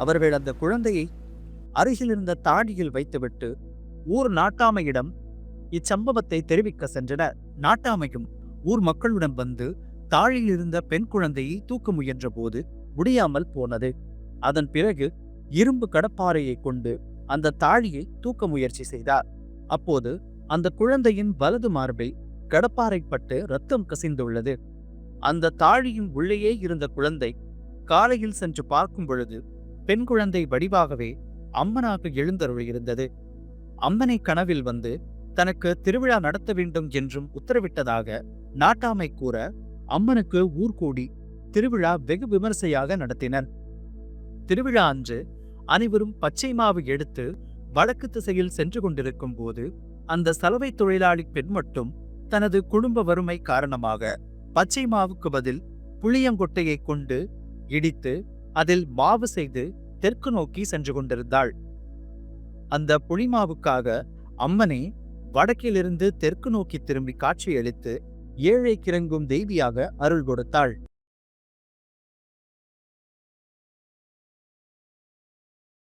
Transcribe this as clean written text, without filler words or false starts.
அவர்கள் அந்த குழந்தையை அருகில் இருந்த தாழியில் வைத்துவிட்டு ஊர் நாட்டாமையிடம் இச்சம்பவத்தை தெரிவிக்க சென்றனர். நாட்டாமையும் ஊர் மக்களுடன் வந்து தாழில் இருந்த பெண் குழந்தையை தூக்க முயன்ற போது முடியாமல் போனது. அதன் பிறகு இரும்பு கடப்பாறையை கொண்டு அந்த தாழியை தூக்க முயற்சி செய்தார். அப்போது அந்த குழந்தையின் வலது மார்பில் கடப்பாறை பட்டு ரத்தம் கசிந்துள்ளது. அந்த தாழியின் உள்ளேயே இருந்த குழந்தை காலையில் சென்று பார்க்கும் பொழுது பெண் குழந்தை வடிவாகவே அம்மனாக எழுந்தருளியிருந்தது. அம்மனை கனவில் வந்து தனக்கு திருவிழா நடத்த வேண்டும் என்றும் உத்தரவிட்டதாக நாட்டாமை கூற அம்மனுக்கு ஊர் கூடி திருவிழா வெகு விமர்சையாக நடத்தினர். திருவிழா அன்று அனைவரும் பச்சை மாவு எடுத்து வடக்கு திசையில் சென்று கொண்டிருக்கும் போது அந்த சலவை தொழிலாளி பெண் மட்டும் தனது குடும்ப வறுமை காரணமாக பச்சை மாவுக்கு பதில் புளியங்கொட்டையை கொண்டு இடித்து அதில் மாவு செய்து தெற்கு நோக்கி சென்று கொண்டிருந்தாள். அந்த புளிமாவுக்காக அம்மனே வடக்கிலிருந்து தெற்கு நோக்கி திரும்பி காட்சியளித்து ஏழை கிறங்கும் தேவியாக அருள் கொடுத்தாள்.